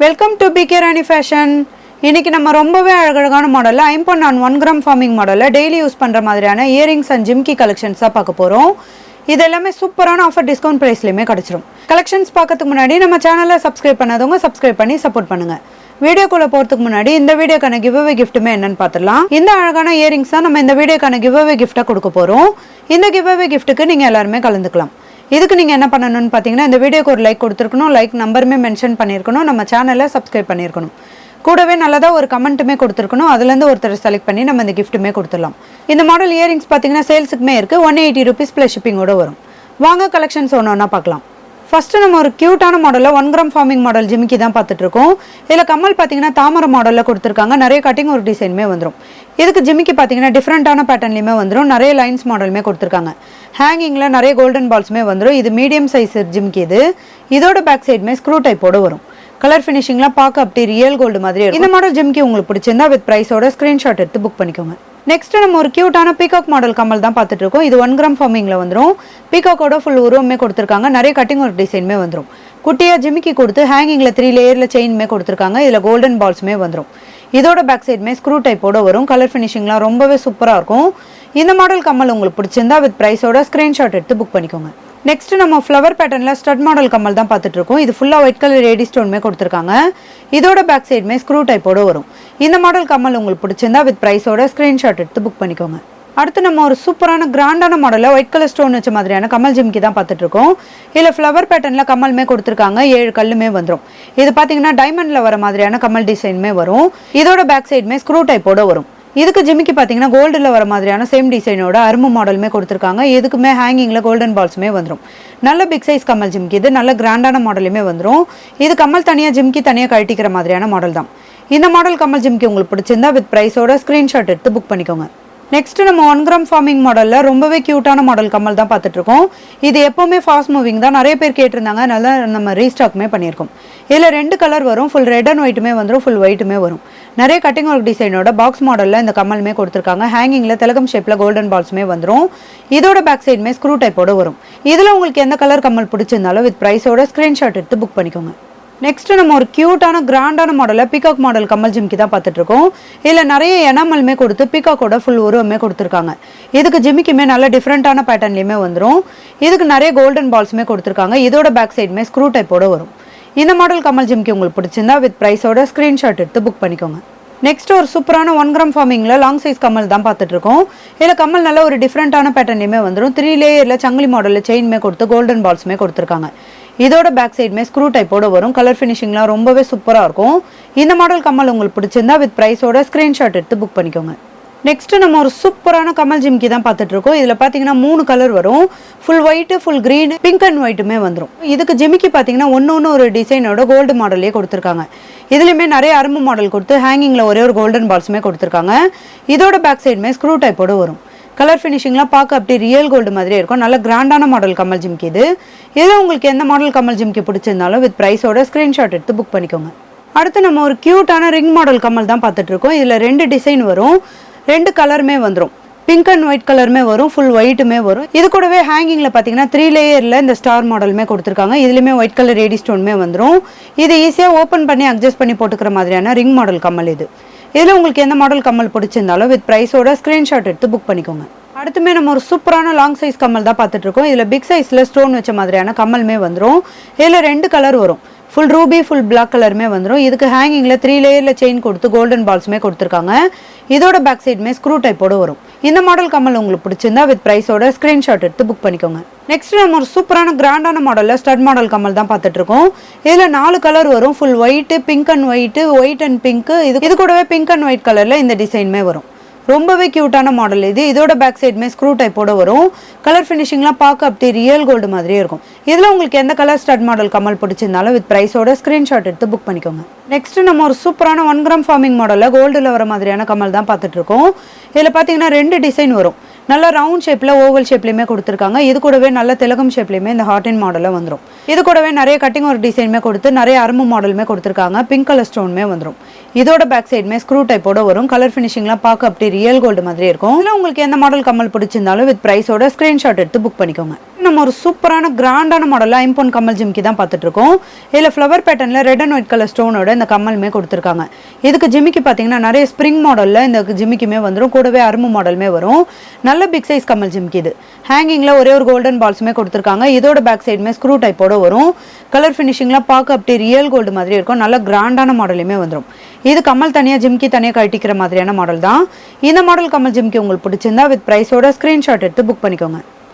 Welcome to PK Rani fashion. இன்னைக்கு நம்ம ரொம்பவே அழகழகான மாடலில் 5.1 கிராம் ஃபார்மிங் மாடலில் டெய்லி யூஸ் பண்ணுற மாதிரியான இயரிங்ஸ் அண்ட் ஜிம்கி கலெக்ஷன்ஸ் தான் பார்க்க போகிறோம். இது எல்லாமே சூப்பரான ஆஃபர் டிஸ்கவுண்ட் ப்ரைஸ்லையுமே கிடச்சிரும். கலெக்ஷன்ஸ் பார்க்கறதுக்கு முன்னாடி நம்ம சேனலை சப்ஸ்கிரைப் பண்ணாதவங்க சப்ஸ்கிரைப் பண்ணி சப்போர்ட் பண்ணுங்கள். வீடியோக்குள்ளே போகிறதுக்கு முன்னாடி இந்த வீடியோக்கான கிவ்அவே கிஃப்ட்டுமே என்னன்னு பார்த்துடலாம். இந்த அழகான இயரிங்ஸ் தான் நம்ம இந்த வீடியோக்கான கிவ்அவே கிஃப்ட்டாக கொடுக்க போகிறோம். இந்த கிவ்அவே கிஃப்ட்டுக்கு நீங்கள் எல்லாருமே கலந்துக்கலாம். இதுக்கு நீங்கள் என்ன பண்ணணும்னு பார்த்தீங்கன்னா, இந்த வீடியோக்கு ஒரு லைக் கொடுத்துருக்கணும், லைக் நம்பருமே மென்ஷன் பண்ணியிருக்கணும், நம்ம சேனலை சப்ஸ்கிரைப் பண்ணியிருக்கணும், கூடவே நல்லதாக ஒரு கமெண்ட்டுமே கொடுத்துருக்கணும். அதுலேருந்து ஒருத்தர் செலக்ட் பண்ணி நம்ம இந்த கிஃப்ட்டுமே கொடுத்துடலாம். இந்த மாடல் இயரிங்ஸ் பார்த்தீங்கன்னா சேல்ஸுக்குமே இருக்குது. 180 rupees ப்ளஸ் ஷிப்பிங்கோடு வரும். வாங்க கலெக்ஷன்ஸ் ஒன்று ஒன்றா பார்க்கலாம். ஃபஸ்ட்டு நம்ம ஒரு க்யூட்டான மாடலில் 1 கிராம் ஃபார்மிங் மாடல் ஜிமிக்கி தான் பார்த்துட்ருக்கோம். இதில் கம்மல் பார்த்தீங்கன்னா தாமரை மாடலில் கொடுத்துருக்காங்க. நிறைய கட்டிங் ஒரு டிசைனுமே வந்துடும். இதுக்கு ஜிமிக்கி பார்த்தீங்கன்னா டிஃப்ரெண்ட்டான பேட்டர்ன்லையுமே வந்துடும். நிறைய லைன்ஸ் மாடலுமே கொடுத்துருக்காங்க. ஹேங்கிங்கில் நிறைய கோல்டன் பால்ஸுமே வந்துடும். இது மீடியம் சைஸ் ஜிமிக்கி. இதோட பேக் சைடுமே ஸ்க்ரூ டைப்போடு வரும். கலர் ஃபினிஷிங்லாம் பார்க்க அப்படி ரியல் கோல்டு மாதிரி இருக்கும். இந்த மாடல் ஜிமிக்கி உங்களுக்கு பிடிச்சிருந்தா வித் ப்ரைஸோட ஸ்க்ரீன்ஷாட் எடுத்து புக் பண்ணிக்கோங்க. நெக்ஸ்ட் நம்ம ஒரு க்யூட்டான பீகாக் மாடல் கம்மல் தான் பார்த்துட்டு இருக்கோம். இது 1 கிராம் ஃபார்மிங்கில் வந்துடும். பீகாக்கோட ஃபுல் உருவமே கொடுத்துருக்காங்க. நிறைய கட்டிங் ஒரு டிசைனுமே வந்துடும். குட்டியாக ஜிமிக்கி கொடுத்து ஹேங்கிங்கில் 3 லேயரில் செயின்மே கொடுத்துருக்காங்க. இதில் கோல்டன் பால்ஸுமே வந்துடும். இதோட பேக் சைடுமே ஸ்க்ரூ டைப்போட வரும். கலர் ஃபினிஷிங்லாம் ரொம்பவே சூப்பராக இருக்கும். இந்த மாடல் கம்மல் உங்களுக்கு பிடிச்சிருந்தா வித் ப்ரைஸோட ஸ்க்ரீன்ஷாட் எடுத்து புக் பண்ணிக்கோங்க. நெக்ஸ்ட் நம்ம ஃப்ளவர் பேட்டர்னில் ஸ்டட் மாடல் கம்மல் தான் பார்த்துட்டு இருக்கோம். இது ஃபுல்லாக ஒயிட் கலர் ஏடி ஸ்டோன்மே கொடுத்துருக்காங்க. இதோட பேக் சைடுமே ஸ்க்ரூ டைப்போட வரும். இந்த மாடல் கம்மல் உங்களுக்கு பிடிச்சிருந்தா வித் ப்ரைஸோட ஸ்க்ரீன்ஷாட் எடுத்து புக் பண்ணிக்கோங்க. அடுத்து நம்ம ஒரு சூப்பரான கிராண்டான மாடலில் ஒயிட் கலர் ஸ்டோன் வச்ச மாதிரியான கமல் ஜிமிக்கி தான் பார்த்துட்டு இருக்கோம். இதில் ஃப்ளவர் பேட்டர்னில் கம்மலுமே கொடுத்துருக்காங்க. 7 கல்லுமே வந்துடும். இது பார்த்தீங்கன்னா டைமண்டில் வர மாதிரியான கமல் டிசைனுமே வரும். இதோட பேக் சைடுமே ஸ்க்ரூ டைப்போட வரும். இதுக்கு ஜிமிக்கி பார்த்தீங்கன்னா கோல்டில் வர மாதிரியான சேம் டிசைனோட அரும்பு மாடலுமே கொடுத்துருக்காங்க. இதுக்குமே ஹேங்கிங்கில் கோல்டன் பால்ஸுமே வந்துடும். நல்ல பிக் சைஸ் கமல் ஜிமிக்கி. இது நல்ல கிராண்டான மாடலுமே வந்துடும். இது கமல் தனியாக ஜிமிக்கி தனியாக கழட்டிக்கிற மாதிரியான மாடல் தான். இந்த மாடல் கமல் ஜிமிக்கி உங்களுக்கு பிடிச்சிருந்தா வித் ப்ரைஸோட ஸ்க்ரீன்ஷாட் எடுத்து புக் பண்ணிக்கோங்க. நெக்ஸ்ட் நம்ம 1 கிராம் ஃபார்மிங் மாடலில் ரொம்பவே க்யூட்டான மாடல் கம்மல் தான் பார்த்துட்ருக்கோம். இது எப்போவுமே ஃபாஸ்ட் மூவிங் தான். நிறைய பேர் கேட்டிருந்தாங்க. அதனால நம்ம ரீஸ்டாக்குமே பண்ணியிருக்கோம். இதில் 2 கலர் வரும். ஃபுல் ரெட் அண்ட் ஒயிட்டுமே வந்துடும். ஃபுல் ஒயிட்டுமே வரும். நிறைய கட்டிங் ஒர்க் டிசைனோட பாக்ஸ் மாடலில் இந்த கம்மலுமே கொடுத்துருக்காங்க. ஹேங்கிங்கில் திலகம் ஷேப்பில் கோல்டன் பால்ஸுமே வந்துடும். இதோட பேக் சைடுமே ஸ்க்ரூ டைப்போட வரும். இதில் உங்களுக்கு எந்த கலர் கம்மல் பிடிச்சிருந்தாலும் வித் ப்ரைஸோட ஸ்க்ரீன்ஷாட் எடுத்து புக் பண்ணிக்கோங்க. நெக்ஸ்ட் நம்ம ஒரு க்யூட்டான கிராண்டான மாடலில் பீகாக் மாடல் கம்மல் ஜிமிக்கி தான் பார்த்துட்ருக்கோம். இதில் நிறைய எனாமலுமே கொடுத்து பீகாக்கோட ஃபுல் உருவமே கொடுத்துருக்காங்க. இதுக்கு ஜிமிக்கியுமே நல்ல டிஃப்ரெண்ட்டான பேட்டர்ன்லையுமே வந்துடும். இதுக்கு நிறைய கோல்டன் பால்ஸுமே கொடுத்துருக்காங்க. இதோட பேக் சைடுமே ஸ்க்ரூ டைப்போட வரும். இந்த மாடல் கம்மல் ஜிமிக்கி உங்களுக்கு பிடிச்சிருந்தா வித் ப்ரைஸோட ஸ்க்ரீன்ஷாட் எடுத்து புக் பண்ணிக்கோங்க. நெக்ஸ்ட் ஒரு சூப்பரான 1 கிராம் ஃபார்மிங்கில் லாங் சைஸ் கம்மல் தான் பார்த்துட்ருக்கோம். இதில் கம்மல் நல்ல ஒரு டிஃப்ரெண்ட்டான பேட்டர்ன்லையுமே வந்துடும். 3 லேயரில் சங்கிலி மாடலில் செயின்மே கொடுத்து கோல்டன் பால்ஸுமே கொடுத்துருக்காங்க. இதோட பேக் சைடுமே ஸ்க்ரூ டைப்போட வரும். கலர் ஃபினிஷிங்லாம் ரொம்பவே சூப்பராக இருக்கும். இந்த மாடல் கம்மல் உங்களுக்கு பிடிச்சிருந்தா வித் ப்ரைஸோட ஸ்க்ரீன்ஷாட் எடுத்து புக் பண்ணிக்கோங்க. நெக்ஸ்ட் நம்ம ஒரு சூப்பரான கமல் ஜிமிக்கி தான் பார்த்துட்டு இருக்கோம். இதில் பார்த்தீங்கன்னா 3 கலர் வரும். Full white, full green, pink and ஒயிட்டுமே வந்துடும். இதுக்கு ஜிமிக்கி பார்த்தீங்கன்னா ஒன்று ஒரு டிசைனோட கோல்டு மாடலே கொடுத்துருக்காங்க. இதுலேயுமே நிறைய அரும்பு மாடல் கொடுத்து ஹேங்கிங்கில் ஒரே ஒரு கோல்டன் பால்ஸுமே கொடுத்துருக்காங்க. இதோட பேக் சைடுமே ஸ்க்ரூ டைப்போடு வரும். கலர் ஃபினிஷிங்லாம் பார்க்க அப்படி ரியல் கோல்டு மாதிரியே இருக்கும். நல்ல கிராண்டான மாடல் கமல் ஜிமிக்கி. இதில் உங்களுக்கு எந்த மாடல் கமல் ஜிமிக்கி பிடிச்சிருந்தாலும் வித் ப்ரைஸோட ஸ்க்ரீன்ஷாட் எடுத்து புக் பண்ணிக்கோங்க. அடுத்து நம்ம ஒரு க்யூட்டான ரிங் மாடல் கமல் தான் பார்த்துட்டு இருக்கோம். இதில் 2 டிசைன் வரும். 2 கலருமே வந்துடும். பிங்க் அண்ட் ஒயிட் கலருமே வரும். ஃபுல் ஒயிட்டுமே வரும். இது கூடவே ஹேங்கிங்கில் பார்த்தீங்கன்னா 3 லேயரில் இந்த ஸ்டார் மாடலுமே கொடுத்துருக்காங்க. இதுலேயுமே ஒயிட் கலர் ஏடி ஸ்டோனுமே வந்துடும். இது ஈஸியாக ஓப்பன் பண்ணி அட்ஜஸ்ட் பண்ணி போட்டுக்கிற மாதிரியான ரிங் மாடல் கம்மல். இதில் உங்களுக்கு எந்த மாடல் கம்மல் பிடிச்சிருந்தாலும் வித் ப்ரைஸோட ஸ்க்ரீன்ஷாட் எடுத்து புக் பண்ணிக்கோங்க. அடுத்துமே நம்ம ஒரு சூப்பரான லாங் சைஸ் கம்மல் தான் பார்த்துட்ருக்கோம். இதில் பிக் சைஸில் ஸ்டோன் வச்ச மாதிரியான கம்மலுமே வந்துடும். இதில் 2 கலர் வரும். ஃபுல் ரூபி, ஃபுல் பிளாக் கலருமே வந்துடும். இதுக்கு ஹேங்கிங்கில் 3 லேயரில் செயின் கொடுத்து கோல்டன் பால்ஸுமே கொடுத்துருக்காங்க. இதோட பேக் சைடுமே ஸ்க்ரூ டைப்போட வரும். இந்த மாடல் கம்மல் உங்களுக்கு பிடிச்சிருந்தா வித் ப்ரைஸோட ஸ்க்ரீன்ஷாட் எடுத்து புக் பண்ணிக்கோங்க. நெக்ஸ்ட் நம்ம ஒரு சூப்பரான கிராண்டான மாடலில் ஸ்டட் மாடல் கம்மல் தான் பார்த்துட்ருக்கோம். இதில் 4 கலர் வரும். Full white, pink and white, white and pink. இது கூடவே பிங்க் அண்ட் ஒயிட் கலரில் இந்த டிசைனுமே வரும். ரொம்பவே க்யூட்டான மாடல் இதோட பேக் சைடுமே ஸ்க்ரூ டைப்போட வரும். கலர் ஃபினிஷிங்லாம் பார்க்க அப்படி ரியல் கோல்டு மாதிரியே இருக்கும். இதில் உங்களுக்கு எந்த கலர் ஸ்டட் மாடல் கம்மல் பிடிச்சிருந்தாலும் வித் ப்ரைஸோட ஸ்க்ரீன்ஷாட் எடுத்து புக் பண்ணிக்கோங்க. நெக்ஸ்ட் நம்ம ஒரு சூப்பரான 1 கிராம் ஃபார்மிங் மாடலில் கோல்டில் வர மாதிரியான கம்மல் தான் பார்த்துட்டு இருக்கோம். இதில் பார்த்தீங்கன்னா 2 டிசைன் வரும். நல்ல ரவுண்ட் ஷேப்பில் ஓவல் ஷேப்லேயுமே கொடுத்துருக்காங்க. இது கூடவே நல்ல திலகம் ஷேப்லேயுமே இந்த ஹார்ட் அண்ட் மாடலில் வந்துடும். இது கூடவே நிறைய கட்டிங் ஒரு டிசைனுமே கொடுத்து நிறைய அரும்பு மாடலுமே கொடுத்துருக்காங்க. பிங்க் கலர் ஸ்டோனுமே வந்துடும். இதோட பேக் சைடுமே ஸ்க்ரூ டைப்போட வரும். கலர் ஃபினிஷிங்லாம் பார்க்க அப்படி ரியல் கோல்டு மாதிரி இருக்கும். இல்லை உங்களுக்கு எந்த மாடல் கம்மல் பிடிச்சிருந்தாலும் வித் ப்ரைஸோட ஸ்க்ரீன்ஷாட் எடுத்து புக் பண்ணிக்கோங்க. நம்ம ஒரு சூப்பரான கிராண்டான மாடலில் ஐம்பொன் கம்மல் ஜிம்கி தான் பார்த்துட்டு இருக்கோம். இதில் ஃப்ளவர் பேட்டர்னில் ரெட் அண்ட் ஒயிட் கலர் ஸ்டோனோட இந்த கம்மலுமே கொடுத்துருக்காங்க. இதுக்கு ஜிமிக்கி பார்த்தீங்கன்னா நிறைய ஸ்ப்ரிங் மாடலில் இந்த ஜிமிக்கியுமே வந்துடும். கூடவே அரும்பு மாடலுமே வரும். நல்ல பிக் சைஸ் கம்மல் ஜிமிக்கி இது. ஹேங்கிங்கில் ஒரே ஒரு கோல்டன் பால்ஸுமே கொடுத்துருக்காங்க. இதோட பேக் சைடுமே ஸ்க்ரூ டைப்போட வரும். கலர் ஃபினிஷிங்லாம் பார்க்க அப்படி ரியல் கோல்டு மாதிரி இருக்கும். நல்ல கிராண்டான மாடலுமே வந்துடும். இது கம்மல் தனியாக ஜிம்கி தனியாக கட்டிக்கிற மாதிரியான மாடல் தான். இந்த மாடல் கம்மல் ஜிம்கி உங்களுக்கு பிடிச்சிருந்தா வித் ப்ரைஸோட ஸ்க்ரீன்ஷாட் எடுத்து புக் பண்ணிக்கோங்க.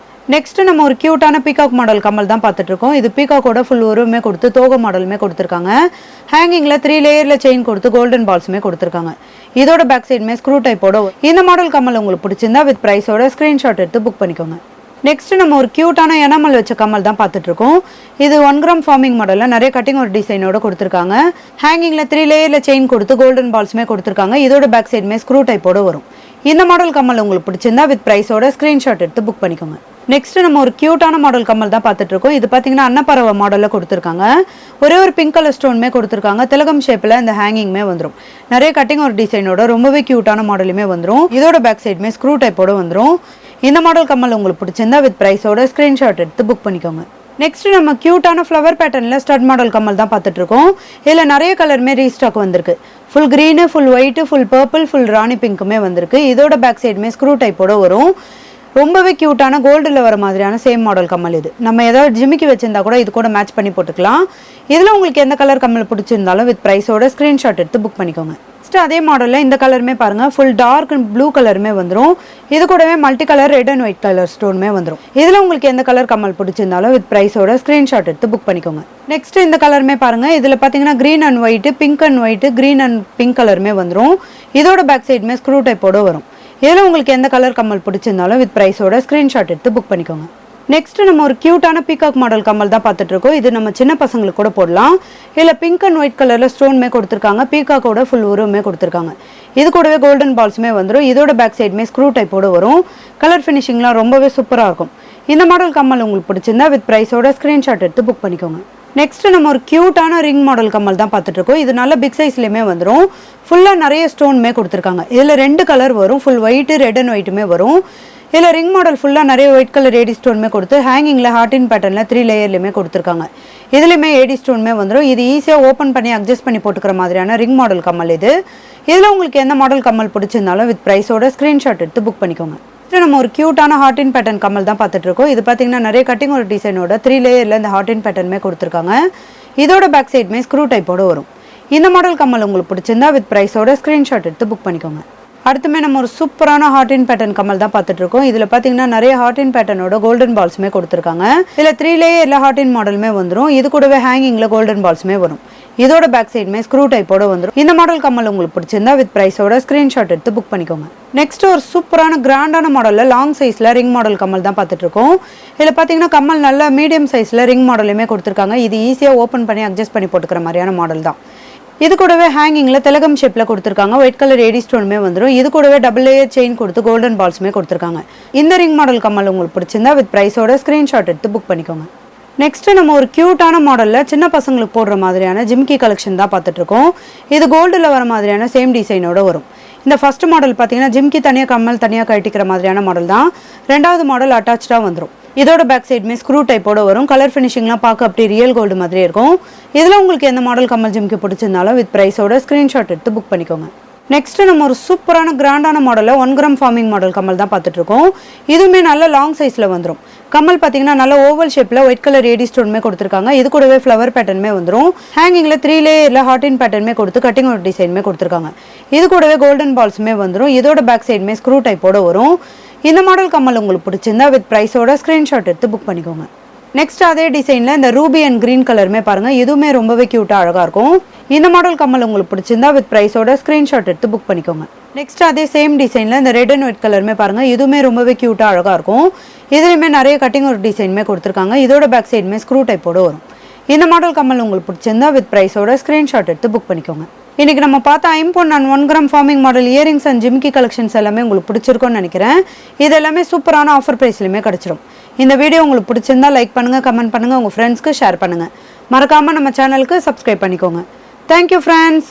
நெக்ஸ்ட் நம்ம ஒரு கியூட்டான பீகாக் மாடல் கம்மல் தான் பார்த்துட்டு இருக்கோம். இது பீகாக்கோட ஃபுல் உருவமே கொடுத்து தோகை மாடலுமே கொடுத்துருக்காங்க. ஹேங்கிங்கில் 3 லேயரில் செயின் கொடுத்து கோல்டன் பால்ஸுமே கொடுத்துருக்காங்க. இதோட பேக் சைடுமே ஸ்க்ரூ டைப்போட இந்த மாடல் கம்மல் உங்களுக்கு பிடிச்சிருந்தா வித் ப்ரைஸோட ஸ்க்ரீன்ஷாட் எடுத்து புக் பண்ணிக்கோங்க. நெக்ஸ்ட் நம்ம ஒரு கியூட்டான எனாமல் வச்ச கம்மல் தான் பார்த்துட்டு இருக்கோம். இது 1 கிராம் ஃபார்மிங் மாடலில் நிறைய கட்டிங் ஒரு டிசைனோட கொடுத்துருக்காங்க. ஹேங்கிங்கில் 3 லேயரில் செயின் கொடுத்து கோல்டன் பால்ஸுமே கொடுத்துருக்காங்க. இதோட பேக் சைடுமே ஸ்க்ரூ டைப்போட வரும். இந்த மாடல் கம்மல் உங்களுக்கு பிடிச்சிருந்தா வித் ப்ரைஸோட ஸ்க்ரீன்ஷாட் எடுத்து புக் பண்ணிக்கோங்க. நெக்ஸ்ட் நம்ம ஒரு கியூட்டான மாடல் கம்மல் தான் பார்த்துட்டு இருக்கோம். இது பார்த்தீங்கன்னா அன்னப்பறவை மாடலில் கொடுத்துருக்காங்க. ஒரே ஒரு பிங்க் கலர் ஸ்டோனுமே கொடுத்துருக்காங்க. திலகம் ஷேப்பில் இந்த ஹேங்கிங்குமே வந்துடும். நிறைய கட்டிங் ஒரு டிசைனோட ரொம்பவே கியூட்டான மாடலுமே வந்துடும். இதோட பேக் சைடுமே ஸ்க்ரூ டைப்போட வந்துடும். இந்த மாடல் கம்மல் உங்களுக்கு பிடிச்சிருந்தா வித் ப்ரைஸோட ஸ்க்ரீன்ஷாட் எடுத்து புக் பண்ணிக்கோங்க. நெக்ஸ்ட் நம்ம கியூட்டான ஃப்ளவர் பேட்டர்னில் ஸ்டட் மாடல் கம்மல் தான் பார்த்துட்டு இருக்கோம். இதில் நிறைய கலருமே ரீஸ்டாக் வந்திருக்கு. Full green, full white, full purple, full ராணி பிங்க்குமே வந்திருக்கு. இதோட பேக் சைடுமே ஸ்க்ரூ டைப்போட வரும். ரொம்பவே க்யூட்டான கோல்டில் வர மாதிரியான சேம் மாடல் கம்மல் இது. நம்ம ஏதாவது ஜிமிக்கி வச்சிருந்தா கூட இது கூட மேட்ச் பண்ணி போட்டுக்கலாம். இதில் உங்களுக்கு எந்த கலர் கம்மல் பிடிச்சிருந்தாலும் வித் ப்ரைஸோட ஸ்க்ரீன்ஷாட் எடுத்து புக் பண்ணிக்கோங்க. நெக்ஸ்ட் அதே மாடலில் இந்த கலருமே பாருங்கள், ஃபுல் டார்க் அண்ட் ப்ளூ கலருமே வந்துடும். இது கூடவே multi colour red and white colour ஸ்டோனுமே வந்துடும். இதில் உங்களுக்கு எந்த கலர் கம்மல் பிடிச்சிருந்தாலும் வித் ப்ரைஸோட ஸ்க்ரீன்ஷாட் எடுத்து புக் பண்ணிக்கோங்க. நெக்ஸ்ட் இந்த கலருமே பாருங்கள், இதில் பார்த்தீங்கன்னா green and white, pink and white, green and pink கலருமே வந்துடும். இதோட பேக் சைடுமே ஸ்க்ரூ டைப்போட வரும். இதில் உங்களுக்கு எந்த கலர் கம்மல் பிடிச்சிருந்தாலும் வித் ப்ரைஸோட ஸ்க்ரீன்ஷாட் எடுத்து புக் பண்ணிக்கோங்க. நெக்ஸ்ட் நம்ம ஒரு கியூட்டான பீகாக் மாடல் கம்மல் தான் பார்த்துட்டு இருக்கோம். இது நம்ம சின்ன பசங்களுக்கு கூட போடலாம். இதில் பிங்க் அண்ட் ஒயிட் கலரில் ஸ்டோன்மே கொடுத்துருக்காங்க. பீகாக்கோட ஃபுல் உருவமே கொடுத்துருக்காங்க. இது கூடவே கோல்டன் பால்ஸுமே வந்துடும். இதோட பேக் சைடுமே ஸ்க்ரூ டைப்போட வரும். கலர் ஃபினிஷிங்லாம் ரொம்பவே சூப்பராக இருக்கும். இந்த மாடல் கம்மல் உங்களுக்கு பிடிச்சிருந்தா வித் ப்ரைஸோட ஸ்க்ரீன்ஷாட் எடுத்து புக் பண்ணிக்கோங்க. நெக்ஸ்ட் நம்ம ஒரு கியூட்டான ரிங் மாடல் கம்மல் தான் பார்த்துட்டு இருக்கோம். இது நல்ல பிக் சைஸ்லேயுமே வந்துடும். ஃபுல்லாக நிறைய ஸ்டோன்மே கொடுத்துருக்காங்க. இதில் 2 கலர் வரும். ஃபுல் ஒயிட்டு, ரெட் அண்ட் ஒயிட்டுமே வரும். இதில் ரிங் மாடல் ஃபுல்லாக நிறைய ஒயிட் கலர் ஏடி ஸ்டோனுமே கொடுத்து ஹேங்கிங்கில் ஹார்டின் பேட்டர்னில் 3 லேயர்லையுமே கொடுத்துருக்காங்க. இதுலேயுமே ஏடி ஸ்டோனுமே வந்துடும். இது ஈஸியாக ஓப்பன் பண்ணி அட்ஜஸ்ட் பண்ணி போட்டுக்கிற மாதிரியான ரிங் மாடல் கம்மல் இது. இதில் உங்களுக்கு எந்த மாடல் கம்மல் பிடிச்சிருந்தாலும் வித் ப்ரைஸோட ஸ்க்ரீன்ஷாட் எடுத்து புக் பண்ணிக்கோங்க. நம்ம ஒரு கியூட்டான ஹார்டின் பேட்டர்ன் கம்மல் தான் பார்த்துட்டு இருக்கோம். இது பார்த்தீங்கன்னா நிறைய கட்டிங் ஒரு டிசைனோட 3 லேயரில் இந்த ஹார்டின் பேட்டர்னுமே கொடுத்துருக்காங்க. இதோட பேக் சைடுமே ஸ்க்ரூ டைப்போட வரும். இந்த மாடல் கம்மல் உங்களுக்கு பிடிச்சிருந்தா வித் ப்ரைஸோட ஸ்க்ரீன்ஷாட் எடுத்து புக் பண்ணிக்கோங்க. அடுத்துமே நம்ம ஒரு சூப்பரான ஹார்டின் பேட்டர்ன் கம்மல் தான் பார்த்துட்டு இருக்கோம். இதில் பார்த்தீங்கன்னா நிறைய ஹார்டின் பேட்டர்னோட கோல்டன் பால்ஸுமே கொடுத்துருக்காங்க. இதில் 3 லேயரில் ஹார்டின் மாடலுமே வந்துடும். இது கூடவே ஹேங்கிங்கில் கோல்டன் பால்ஸுமே வரும். இதோட பேக் சைடுமே ஸ்க்ரூ டைப்போட வந்துடும். இந்த மாடல் கம்மல் உங்களுக்கு பிடிச்சிருந்தா வித் ப்ரைஸோட ஸ்க்ரீன்ஷாட் எடுத்து புக் பண்ணிக்கோங்க. நெக்ஸ்ட் ஒரு சூப்பரான கிராண்டான மாடலில் லாங் சைஸில் ரிங் மாடல் கம்மல் தான் பார்த்துட்டு இருக்கோம். இதில் பார்த்தீங்கன்னா கம்மல் நல்ல மீடியம் சைஸில் ரிங் மாடலுமே கொடுத்துருக்காங்க. இது ஈஸியாக ஓப்பன் பண்ணி அட்ஜஸ்ட் பண்ணி போட்டுக்கிற மாதிரியான மாடல் தான். இது கூடவே ஹேங்கிங்கில் திலகம் ஷேப்பில் கொடுத்துருக்காங்க. ஒயிட் கலர் ஏடி ஸ்டோனுமே வந்துடும். இது கூடவே டபுள் லேயர் செயின் கொடுத்து கோல்டன் பால்ஸுமே கொடுத்துருக்காங்க. இந்த ரிங் மாடல் கம்மல் உங்களுக்கு பிடிச்சிருந்தா வித் ப்ரைஸோட ஸ்க்ரீன்ஷாட் எடுத்து புக் பண்ணிக்கோங்க. நெக்ஸ்ட் நம்ம ஒரு கியூட்டான மாடலில் சின்ன பசங்களுக்கு போடுற மாதிரியான ஜிம்கி கலெக்ஷன் தான் பார்த்துட்டு இருக்கோம். இது கோல்டில் வர மாதிரியான சேம் டிசைனோட வரும். இந்த ஃபர்ஸ்ட் மாடல் பார்த்தீங்கன்னா ஜிம்கி தனியாக கம்மல் தனியாக கட்டிக்கிற மாதிரியான மாடல் தான். 2வது மாடல் அட்டாச்சாக வந்துடும். இதோட பேக் சைடுமே ஸ்க்ரூ டைப்போட வரும். கலர் ஃபினிஷிங்லாம் பார்க்க அப்படி ரியல் கோல்டு மாதிரி இருக்கும். இதில் உங்களுக்கு எந்த மாடல் கம்மல் ஜிம்கி பிடிச்சிருந்தாலும் வித் ப்ரைஸோட ஸ்க்ரீன்ஷாட் எடுத்து புக் பண்ணிக்கோங்க. நெக்ஸ்ட் நம்ம ஒரு சூப்பரான கிராண்டான மாடலில் 1 கிராம் ஃபார்மிங் மாடல் கம்மல் தான் பார்த்துட்டு இருக்கோம். இதுவுமே நல்ல லாங் சைஸில் வந்துடும். கம்மல் பார்த்தீங்கன்னா நல்ல ஓவல் ஷேப்பில் ஒயிட் கலர் ஏடி ஸ்டோனுமே கொடுத்துருக்காங்க. இது கூடவே ஃப்ளவர் பேட்டர்னுமே வந்துடும். ஹேங்கிங்கில் 3 லேயரில் ஹார்டின் பேட்டர்னுமே கொடுத்து கட்டிங் ஒரு டிசைனுமே கொடுத்துருக்காங்க. இது கூடவே கோல்டன் பால்ஸுமே வந்துடும். இதோட பேக் சைடுமே ஸ்க்ரூ டைப்போட வரும். இந்த மாடல் கம்மல் உங்களுக்கு பிடிச்சிருந்தா வித் ப்ரைஸோட ஸ்க்ரீன்ஷாட் எடுத்து புக் பண்ணிக்கோங்க. நெக்ஸ்ட் அதே டிசைனில் இந்த ரூபி அண்ட் க்ரீன் கலருமே பாருங்கள், இதுவுமே ரொம்பவே க்யூட்டாக அழகாக இருக்கும். இந்த மாடல் கம்மல் உங்களுக்கு பிடிச்சிருந்தா வித் ப்ரைஸோட ஸ்க்ரீன்ஷாட் எடுத்து புக் பண்ணிக்கோங்க. நெக்ஸ்ட் அதே சேம் டிசைனில் இந்த ரெட் அண்ட் ஒயிட் கலருமே பாருங்கள், இதுவுமே ரொம்பவே க்யூட்டாக அழகாக இருக்கும். இதுலேயுமே நிறைய கட்டிங் ஒரு டிசைனுமே கொடுத்துருக்காங்க. இதோட பேக் சைடுமே ஸ்க்ரூ டைப்போடு வரும். இந்த மாடல் கம்மல் உங்களுக்கு பிடிச்சிருந்தா வித் ப்ரைஸோட ஸ்க்ரீன்ஷாட் எடுத்து புக் பண்ணிக்கோங்க. இன்றைக்கி நம்ம பார்த்த ஐம்பொன் and 1 gram forming model earrings and ஜிம்கி கலெக்ஷன்ஸ் எல்லாமே உங்களுக்கு பிடிச்சிருக்கும்னு நினைக்கிறேன். இது எல்லாமே சூப்பரான ஆஃபர் ப்ரைஸ்லையுமே கிடச்சிரும். இந்த வீடியோ உங்களுக்கு பிடிச்சிருந்தா லைக் பண்ணுங்கள், கமெண்ட் பண்ணுங்கள், உங்கள் ஃப்ரெண்ட்ஸ்க்கு ஷேர் பண்ணுங்கள். மறக்காமல் நம்ம சேனலுக்கு சப்ஸ்கிரைப் பண்ணிக்கோங்க. Thank you friends.